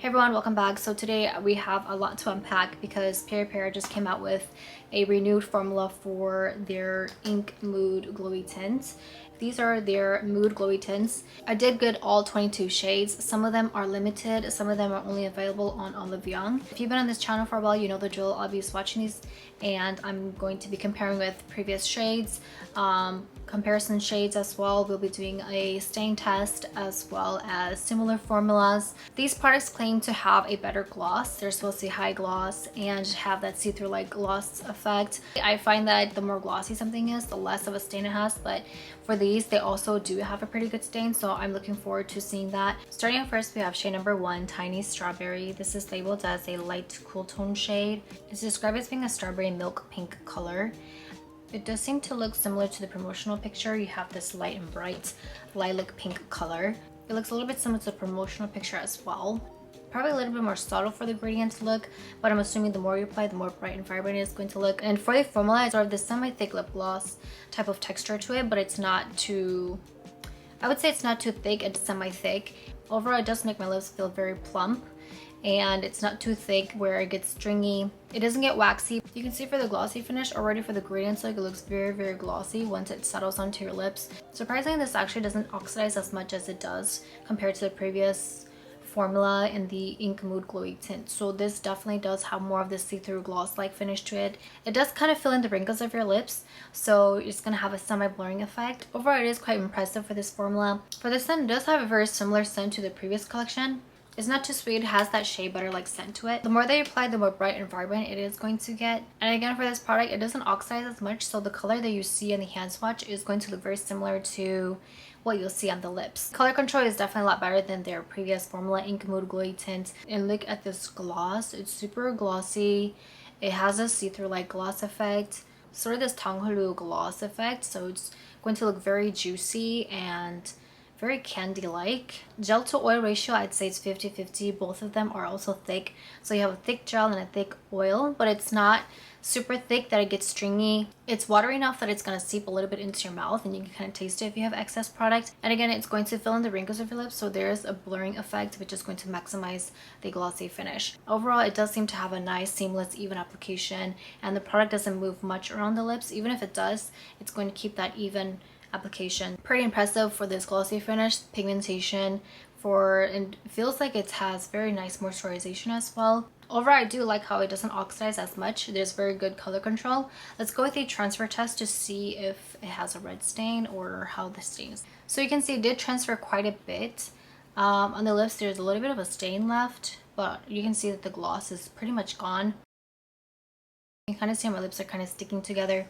Hey everyone, welcome back. So today we have a lot to unpack because PERIPERA just came out with a renewed formula for their Ink Mood Glowy Tints. These are their Mood Glowy Tints. I did get all 22 shades. Some of them are limited, some of them are only available on Olive Young. If you've been on this channel for a while, you know the drill. I'll be swatching these and I'm going to be comparing with previous shades, comparison shades as well. We'll be doing a stain test as well as similar formulas. These products claim to have a better gloss. They're supposed to be high gloss and have that see-through like gloss effect. I find that the more glossy something is, the less of a stain it has, but for these they also do have a pretty good stain, so I'm looking forward to seeing that. Starting off first, we have shade number 1, Tiny Strawberry. This is labeled as a light cool tone shade. It's described as being a strawberry milk pink color. It does seem to look similar to the promotional picture. You have this light and bright lilac pink color. It looks a little bit similar to the promotional picture as well. Probably a little bit more subtle for the gradient to look, but I'm assuming the more you apply, the more bright and vibrant it's going to look. And for the formula, it's sort of this semi-thick lip gloss type of texture to it, but it's not too, I would say it's not too thick, it's semi-thick. Overall, it does make my lips feel very plump, and it's not too thick where it gets stringy. It doesn't get waxy. You can see for the glossy finish already, for the gradient look, it looks very glossy once it settles onto your lips. Surprisingly, this actually doesn't oxidize as much as it does compared to the previous formula in the Ink Mood Glowy Tint. So this definitely does have more of this see-through gloss-like finish to it. It does kind of fill in the wrinkles of your lips, so it's going to have a semi-blurring effect. Overall, it is quite impressive for this formula. For this scent, it does have a very similar scent to the previous collection. It's not too sweet, it has that shea butter like scent to it. The more that you apply, the more bright and vibrant it is going to get. And again, for this product, it doesn't oxidize as much, so the color that you see in the hand swatch is going to look very similar to what you'll see on the lips. Color control is definitely a lot better than their previous formula, Ink Mood Glowy Tint. And look at this gloss, it's super glossy. It has a see-through like gloss effect, sort of this tanghulu gloss effect, so it's going to look very juicy and very candy-like. Gel to oil ratio, I'd say it's 50-50. Both of them are also thick, so you have a thick gel and a thick oil, but it's not super thick that it gets stringy. It's watery enough that it's going to seep a little bit into your mouth and you can kind of taste it if you have excess product. And again, it's going to fill in the wrinkles of your lips, so there's a blurring effect which is going to maximize the glossy finish. Overall, it does seem to have a nice seamless even application, and the product doesn't move much around the lips. Even if it does, it's going to keep that even application. Pretty impressive for this glossy finish. Pigmentation and it feels like it has very nice moisturization as well. Overall, I do like how it doesn't oxidize as much. There's very good color control. Let's go with a transfer test to see if it has a red stain or how the stain is. So you can see it did transfer quite a bit. On the lips, there's a little bit of a stain left, but you can see that the gloss is pretty much gone. You can kind of see my lips are kind of sticking together.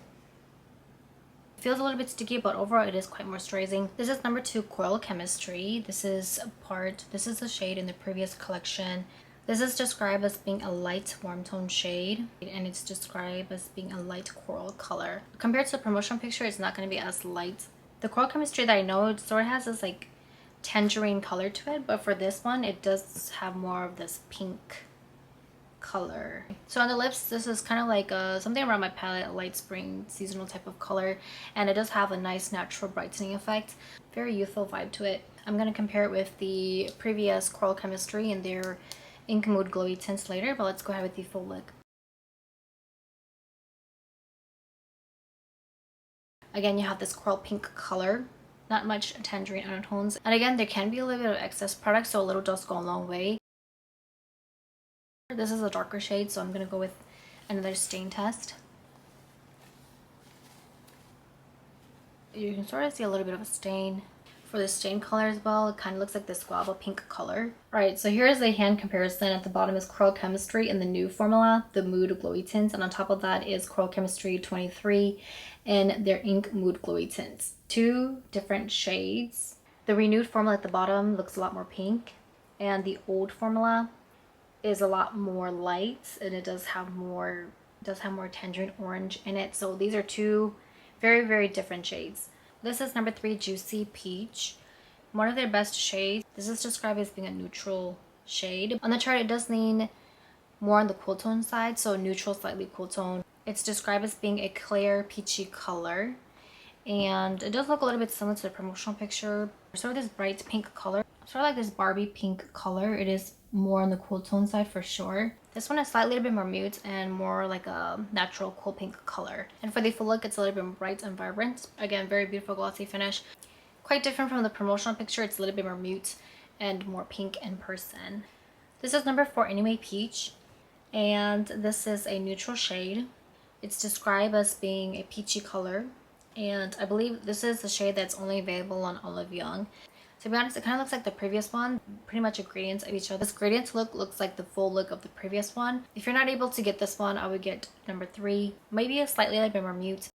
It feels a little bit sticky, but overall it is quite moisturizing. This is number 2, Coral Chemistry. This is the shade in the previous collection. This is described as being a light warm tone shade, and it's described as being a light coral color. Compared to the promotional picture, it's not going to be as light. The Coral Chemistry that I know, it sort of has this like tangerine color to it, but for this one it does have more of this pink color. So on the lips, this is kind of like something around my palette, a light spring seasonal type of color, and it does have a nice natural brightening effect. Very youthful vibe to it. I'm going to compare it with the previous Coral Chemistry and their Ink Mood Glowy Tints later, but let's go ahead with the full look. Again, you have this coral pink color, not much tangerine undertones, and again, there can be a little bit of excess product, so a little does go a long way. This is a darker shade, so I'm going to go with another stain test. You can sort of see a little bit of a stain. For the stain color as well, it kind of looks like this guava pink color. Alright, so here's a hand comparison. At the bottom is Coral Chemistry in the new formula, the Mood Glowy Tints, and on top of that is Coral Chemistry 23 in their Ink Mood Glowy Tints. Two different shades. The renewed formula at the bottom looks a lot more pink, and the old formula is a lot more light, and it does have more tangerine orange in it. So these are two very different shades. This is number 3, Juicy Peach, one of their best shades. This is described as being a neutral shade. On the chart, it does lean more on the cool tone side, so neutral, slightly cool tone. It's described as being a clear peachy color, and it does look a little bit similar to the promotional picture. Sort of this bright pink color. Sort sort of like this Barbie pink color. It is more on the cool tone side for sure. This one is slightly a bit more mute and more like a natural cool pink color. And for the full look, it's a little bit more bright and vibrant. Again, very beautiful glossy finish. Quite different from the promotional picture. It's a little bit more mute and more pink in person. This is number 4 Anyway Peach, and this is a neutral shade. It's described as being a peachy color, and I believe this is the shade that's only available on Olive Young. To be honest, it kind of looks like the previous one, pretty much a gradient of each other. This gradient look looks like the full look of the previous one. If you're not able to get this one, I would get number 3, maybe a slightly bit more mute.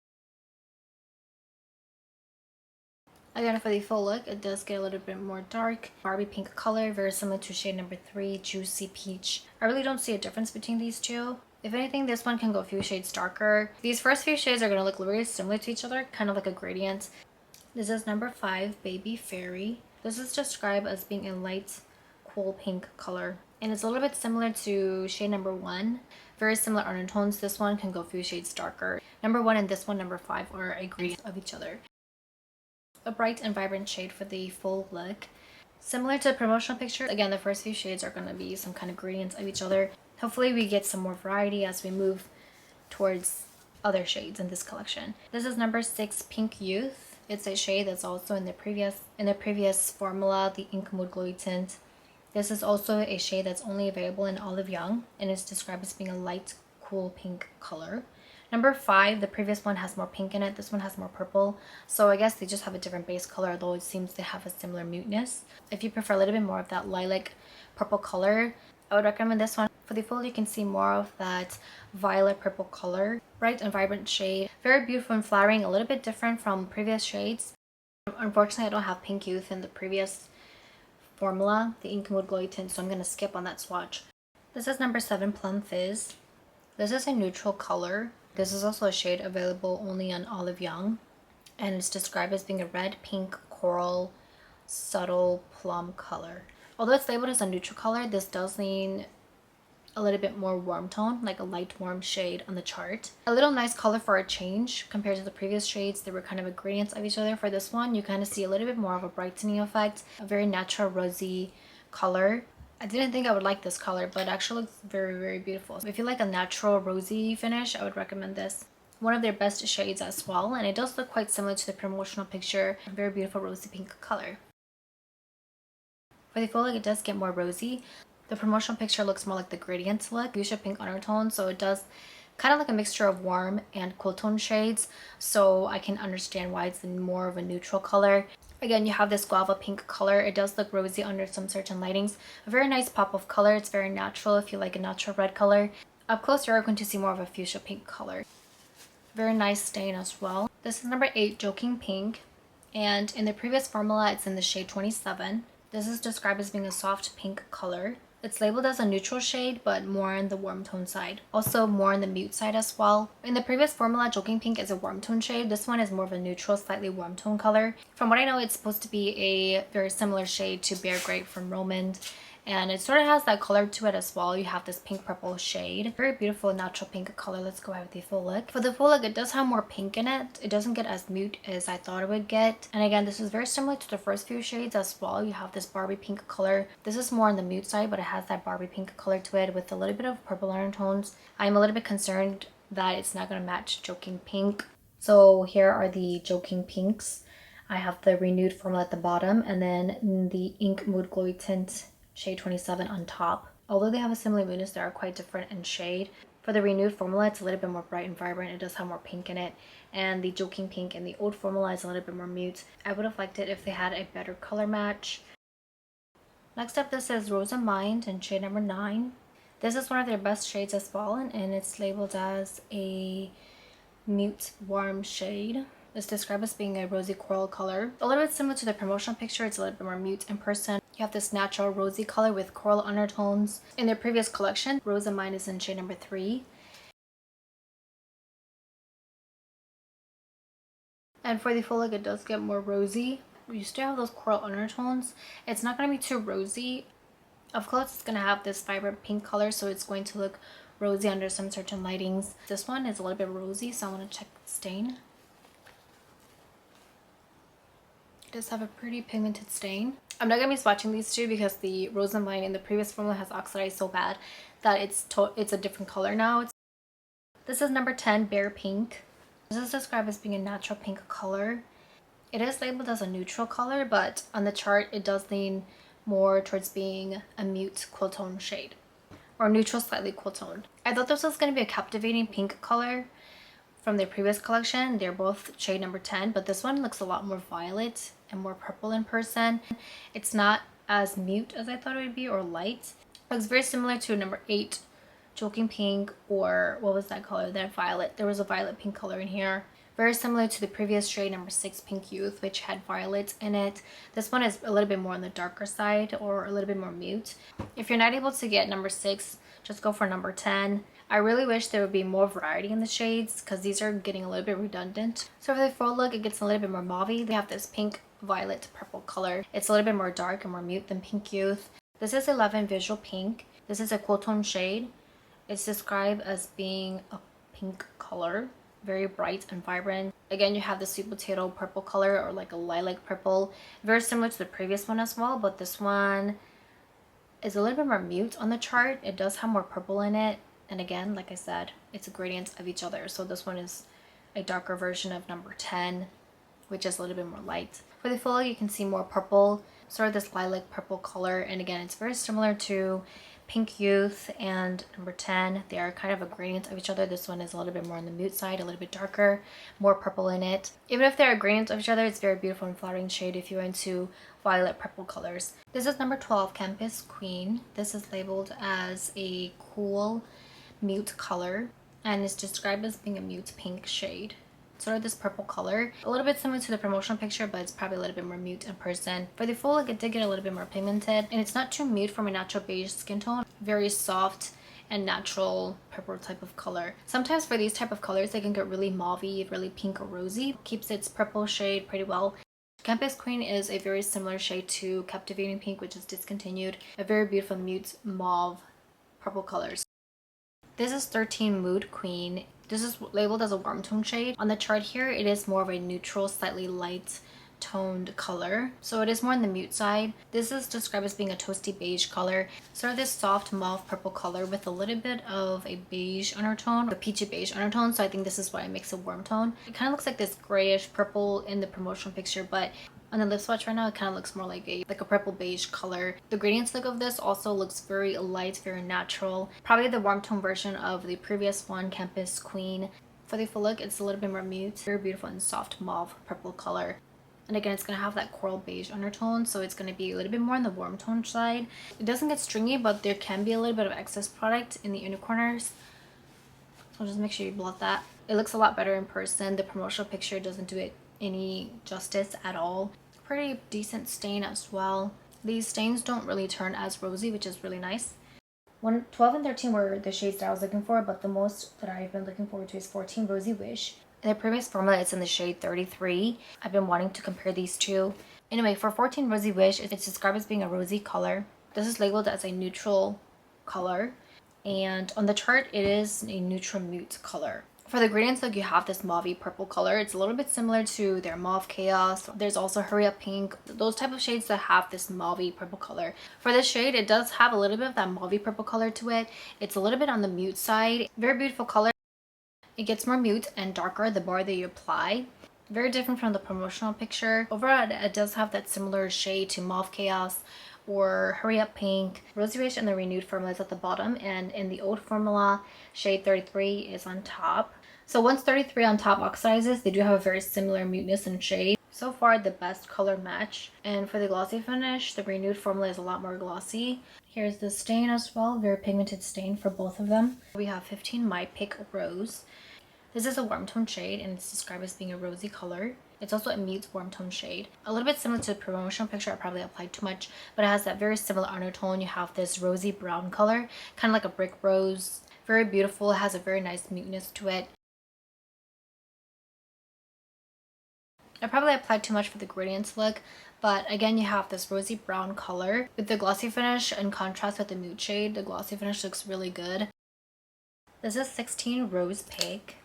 Again, for the full look, it does get a little bit more dark. Barbie pink color, very similar to shade number 3, Juicy Peach. I really don't see a difference between these two. If anything, this one can go a few shades darker. These first few shades are going to look very similar to each other, kind of like a gradient. This is number 5, Baby Fairy. This is described as being a light, cool pink color. And it's a little bit similar to shade number 1. Very similar undertones. This one can go a few shades darker. Number 1 and this one, number 5, are a gradient of each other. A bright and vibrant shade for the full look. Similar to the promotional picture, again, the first few shades are going to be some kind of gradients of each other. Hopefully we get some more variety as we move towards other shades in this collection. This is number 6, Pink Youth. It's a shade that's also in the previous formula, the Ink Mood Glowy Tint. This is also a shade that's only available in Olive Young, and it's described as being a light, cool pink color. Number 5, the previous one has more pink in it. This one has more purple. So I guess they just have a different base color, although it seems they have a similar muteness. If you prefer a little bit more of that lilac purple color, I would recommend this one. For the full, you can see more of that violet purple color. Bright and vibrant shade. Very beautiful and flowering, a little bit different from previous shades. Unfortunately, I don't have Pink Youth in the previous formula, the Ink Mood Glowy Tint, so I'm going to skip on that swatch. This is number 7, Plum Fizz. This is a neutral color. This is also a shade available only on Olive Young, and it's described as being a red, pink, coral, subtle plum color. Although it's labeled as a neutral color, this does lean a little bit more warm tone, like a light warm shade on the chart. A little nice color for a change compared to the previous shades. They were kind of a gradient of each other. For this one, you kind of see a little bit more of a brightening effect, a very natural rosy color. I didn't think I would like this color, but it actually looks very, very beautiful. If you like a natural rosy finish, I would recommend this. One of their best shades as well, and it does look quite similar to the promotional picture. A very beautiful rosy pink color. For the full look, it does get more rosy. The promotional picture looks more like the gradient look, fuchsia pink undertone, so it does kind of like a mixture of warm and cool tone shades, so I can understand why it's more of a neutral color. Again, you have this guava pink color. It does look rosy under some certain lightings. A very nice pop of color. It's very natural if you like a natural red color. Up close, you're going to see more of a fuchsia pink color. Very nice stain as well. This is number 8, Joking Pink, and in the previous formula, it's in the shade 27. This is described as being a soft pink color. It's labeled as a neutral shade, but more on the warm tone side. Also more on the mute side as well. In the previous formula, Joking Pink is a warm tone shade. This one is more of a neutral, slightly warm tone color. From what I know, it's supposed to be a very similar shade to Bear Grape from Romand. And it sort of has that color to it as well. You have this pink purple shade. Very beautiful natural pink color. Let's go ahead with the full look. For the full look, it does have more pink in it. It doesn't get as mute as I thought it would get. And again, this is very similar to the first few shades as well. You have this Barbie pink color. This is more on the mute side, but it has that Barbie pink color to it with a little bit of purple undertones. I'm a little bit concerned that it's not going to match Joking Pink. So here are the Joking Pinks. I have the renewed formula at the bottom, and then the Ink Mood Glowy Tint shade 27 on top. Although they have a similar muteness, they are quite different in shade. For the renewed formula, it's a little bit more bright and vibrant. It does have more pink in it. And the Joking Pink in the old formula is a little bit more mute. I would have liked it if they had a better color match. Next up, this is Rose and Mind in shade number 9. This is one of their best shades as well, and it's labeled as a mute warm shade. It's described as being a rosy coral color. A little bit similar to the promotional picture, it's a little bit more mute in person. You have this natural rosy color with coral undertones. In their previous collection, Rose and Mine is in shade number 3. And for the full look, it does get more rosy. You still have those coral undertones. It's not going to be too rosy. Up close, it's going to have this vibrant pink color, so it's going to look rosy under some certain lightings. This one is a little bit rosy, so I want to check the stain. It does have a pretty pigmented stain. I'm not going to be swatching these two because the Rose and Vine in the previous formula has oxidized so bad that it's a different color now. This is number 10, Bare Pink. This is described as being a natural pink color. It is labeled as a neutral color, but on the chart it does lean more towards being a mute cool tone shade, or neutral slightly cool tone. I thought this was going to be a captivating pink color from their previous collection. They're both shade number 10, but this one looks a lot more violet and more purple in person. It's not as mute as I thought it would be, or light. It looks very similar to number 8, Joking Pink, or what was that color? That violet. There was a violet pink color in here. Very similar to the previous shade number 6, Pink Youth, which had violet in it. This one is a little bit more on the darker side, or a little bit more mute. If you're not able to get number 6, just go for number 10. I really wish there would be more variety in the shades because these are getting a little bit redundant. So for the full look, it gets a little bit more mauve-y. They have this pink, violet, purple color. It's a little bit more dark and more mute than Pink Youth. This is 11 Visual Pink. This is a cool tone shade. It's described as being a pink color, very bright and vibrant. Again, you have the sweet potato purple color, or like a lilac purple, very similar to the previous one as well, but this one is a little bit more mute on the chart. It does have more purple in it, and again, like I said, it's a gradient of each other. So this one is a darker version of number 10, which is a little bit more light. For the full, you can see more purple, sort of this lilac purple color, and again, it's very similar to Pink Youth and number 10. They are kind of a gradient of each other. This one is a little bit more on the mute side, a little bit darker, more purple in it. Even if they're a gradient of each other, it's very beautiful and flattering shade if you're into violet purple colors. This is number 12, Campus Queen. This is labeled as a cool mute color, and it's described as being a mute pink shade. Sort of this purple color, a little bit similar to the promotional picture, but it's probably a little bit more mute in person. For the full look, it did get a little bit more pigmented, and it's not too mute from a natural beige skin tone. Very soft and natural purple type of color. Sometimes for these type of colors, they can get really mauvey, really pink or rosy. Keeps its purple shade pretty well. Campus Queen is a very similar shade to Captivating Pink, which is discontinued. A very beautiful mute mauve purple colors. This is 13 Mood Queen. This is labeled as a warm tone shade. On the chart here, it is more of a neutral, slightly light toned color. So it is more on the mute side. This is described as being a toasty beige color. Sort of this soft mauve purple color with a little bit of a beige undertone, a peachy beige undertone. So I think this is why it makes a warm tone. It kind of looks like this grayish purple in the promotional picture, but on the lip swatch right now, it kind of looks more like a purple beige color. The gradients look of this also looks very light, very natural. Probably the warm tone version of the previous one, Campus Queen. For the full look, it's a little bit more mute. Very beautiful and soft mauve purple color. And again, it's going to have that coral beige undertone, so it's going to be a little bit more on the warm tone side. It doesn't get stringy, but there can be a little bit of excess product in the inner corners. So just make sure you blot that. It looks a lot better in person. The promotional picture doesn't do it any justice at all. Pretty decent stain as well. These stains don't really turn as rosy, which is really nice. 12 and 13 were the shades that I was looking for, but the most that I've been looking forward to is 14 Rosy Wish. In the previous formula, it's in the shade 33. I've been wanting to compare these two. Anyway, for 14 Rosy Wish, it's described as being a rosy color. This is labeled as a neutral color, and on the chart, it is a neutral mute color. For the gradients look, you have this mauve purple color. It's a little bit similar to their Mauve Chaos. There's also Hurry Up Pink. Those type of shades that have this mauve purple color. For this shade, it does have a little bit of that mauve purple color to it. It's a little bit on the mute side. Very beautiful color. It gets more mute and darker the more that you apply. Very different from the promotional picture. Overall, it does have that similar shade to Mauve Chaos or Hurry Up Pink. Rosy Wish and the renewed formula is at the bottom, and in the old formula, shade 33 is on top. So once 33 on top oxidizes, they do have a very similar muteness and shade. So far, the best color match. And for the glossy finish, the renewed formula is a lot more glossy. Here's the stain as well, very pigmented stain for both of them. We have 15 My Pick Rose. This is a warm tone shade, and it's described as being a rosy color. It's also a mute warm tone shade. A little bit similar to the promotional picture. I probably applied too much, but it has that very similar undertone. You have this rosy brown color, kind of like a brick rose. Very beautiful. It has a very nice muteness to it. I probably applied too much for the gradients look, but again, you have this rosy brown color. With the glossy finish, in contrast with the nude shade, the glossy finish looks really good. This is 16 Rose Pink.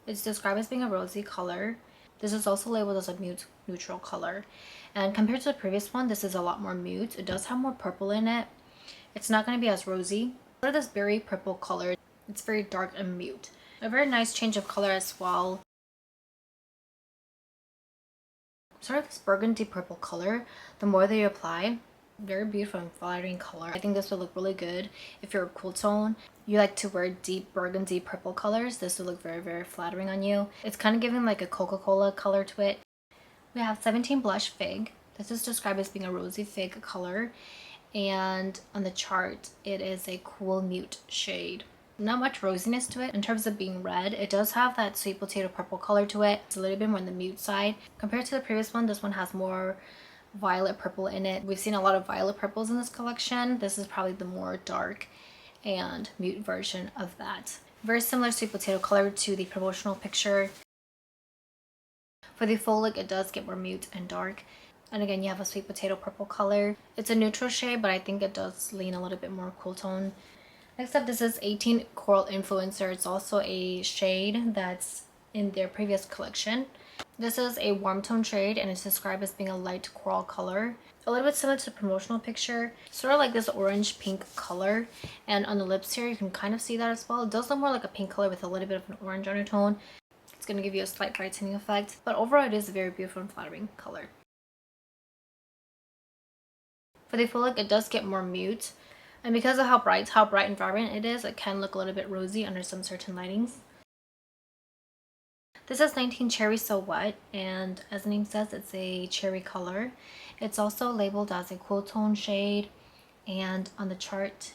It's described as being a rosy color. This is also labeled as a mute neutral color. And compared to the previous one, this is a lot more mute. It does have more purple in it. It's not going to be as rosy. For this berry purple color, it's very dark and mute. A very nice change of color as well. Sort of this burgundy purple color, the more that you apply, very beautiful and flattering color. I think this would look really good if you're a cool tone. You like to wear deep burgundy purple colors. This would look very, very flattering on you. It's kind of giving like a Coca-Cola color to it. We have 17 Blush Fig. This is described as being a rosy fig color. And on the chart, it is a cool mute shade. Not much rosiness to it in terms of being red. It does have that sweet potato purple color to it. It's a little bit more on the mute side. Compared to the previous one, this one has more violet purple in it. We've seen a lot of violet purples in this collection. This is probably the more dark and mute version of that. Very similar sweet potato color to the promotional picture. For the full look, it does get more mute and dark. And again, you have a sweet potato purple color. It's a neutral shade, but I think it does lean a little bit more cool tone. Next up, this is 18 Coral Influencer. It's also a shade that's in their previous collection. This is a warm tone shade and it's described as being a light coral color. A little bit similar to the promotional picture. Sort of like this orange pink color. And on the lips here, you can kind of see that as well. It does look more like a pink color with a little bit of an orange undertone. It's going to give you a slight brightening effect. But overall, it is a very beautiful and flattering color. For the full look, it does get more mute. And because of how bright and vibrant it is, it can look a little bit rosy under some certain lightings. This is 19 Cherry So What, and as the name says, it's a cherry color. It's also labeled as a cool tone shade, and on the chart,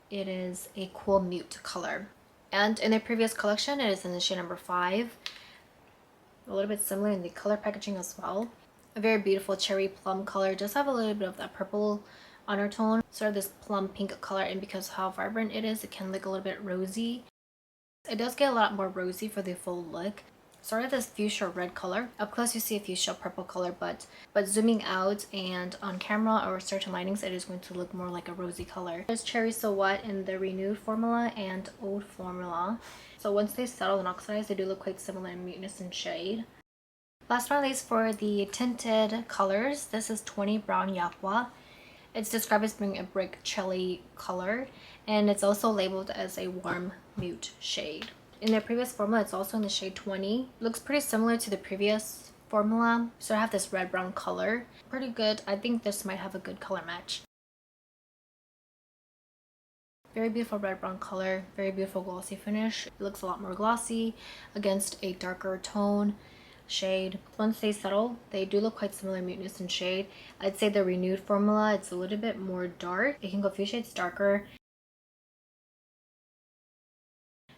it is a cool mute color. And in their previous collection, it is in the shade number 5. A little bit similar in the color packaging as well. A very beautiful cherry plum color. It does have a little bit of that purple undertone, sort of this plum pink color, and because of how vibrant it is, it can look a little bit rosy. It does get a lot more rosy for the full look. Sort of this fuchsia red color. Up close you see a fuchsia purple color, but zooming out and on camera or certain lightings, it is going to look more like a rosy color. There's Cherry So What in the renewed formula and old formula. So once they settle and oxidize, they do look quite similar in muteness and shade. Last but not least, for the tinted colors, this is 20 Brown YAKGWA. It's described as being a brick cherry color, and it's also labeled as a warm mute shade. In their previous formula, it's also in the shade 20. It looks pretty similar to the previous formula. So I have this red-brown color. Pretty good. I think this might have a good color match. Very beautiful red-brown color. Very beautiful glossy finish. It looks a lot more glossy against a darker tone shade. Once they settle, they do look quite similar in muteness and shade. I'd say the renewed formula, it's a little bit more dark. It can go a few shades darker.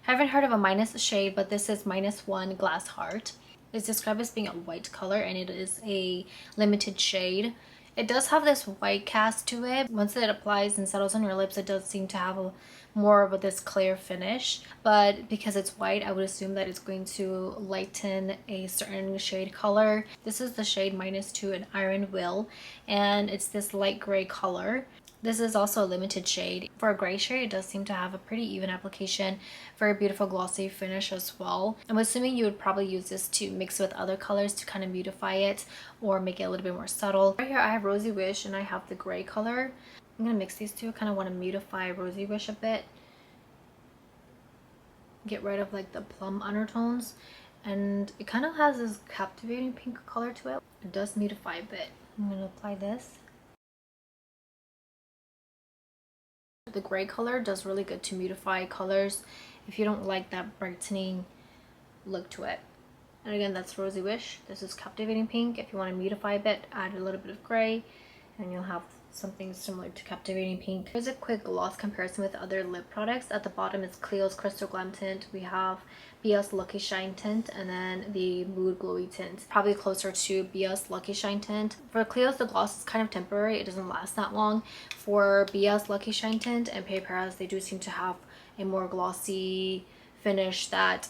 Haven't heard of a minus shade, but this is -1 Glass Heart. It's described as being a white color, and it is a limited shade. It does have this white cast to it. Once it applies and settles on your lips, it does seem to have more of this clear finish. But because it's white, I would assume that it's going to lighten a certain shade color. This is the shade -2 in Iron Will, and it's this light gray color. This is also a limited shade. For a gray shade, it does seem to have a pretty even application. Very beautiful glossy finish as well. I'm assuming you would probably use this to mix with other colors to kind of beautify it or make it a little bit more subtle. Right here I have Rosy Wish and I have the gray color. I'm going to mix these two. I kind of want to beautify Rosy Wish a bit. Get rid of like the plum undertones. And it kind of has this captivating pink color to it. It does beautify a bit. I'm going to apply this. The gray color does really good to beautify colors if you don't like that brightening look to it. And again, that's Rosy Wish. This is Captivating Pink. If you want to beautify a bit, add a little bit of gray and you'll have something similar to Captivating Pink. Here's a quick gloss comparison with other lip products. At the bottom is Clio's Crystal Glam Tint. We have BS Lucky Shine Tint and then the Mood Glowy Tint. Probably closer to BS Lucky Shine Tint. For Clio's, the gloss is kind of temporary. It doesn't last that long. For BS Lucky Shine Tint and PERIPERA's, they do seem to have a more glossy finish that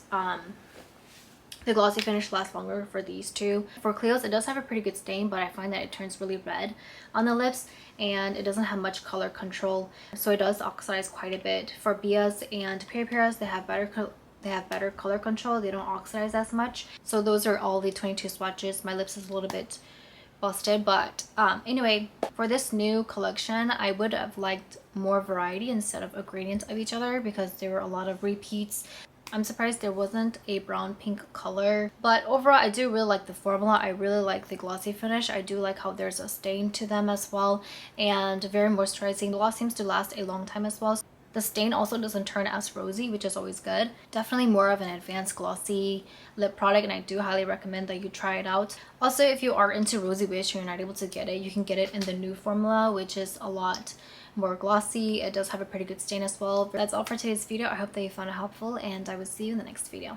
the glossy finish lasts longer for these two. For Clio's, it does have a pretty good stain, but I find that it turns really red on the lips and it doesn't have much color control, so it does oxidize quite a bit. For BS and PERIPERA's, they have better They have better color control. They don't oxidize as much. So those are all the 22 swatches. My lips is a little bit busted, but anyway, for this new collection, I would have liked more variety instead of a gradient of each other because there were a lot of repeats. I'm surprised there wasn't a brown pink color, but overall I do really like the formula. I really like the glossy finish. I do like how there's a stain to them as well, and very moisturizing. The gloss seems to last a long time as well. The stain also doesn't turn as rosy, which is always good. Definitely more of an advanced glossy lip product, and I do highly recommend that you try it out. Also, if you are into Rosy Wish and you're not able to get it, you can get it in the new formula, which is a lot more glossy. It does have a pretty good stain as well. That's all for today's video. I hope that you found it helpful, and I will see you in the next video.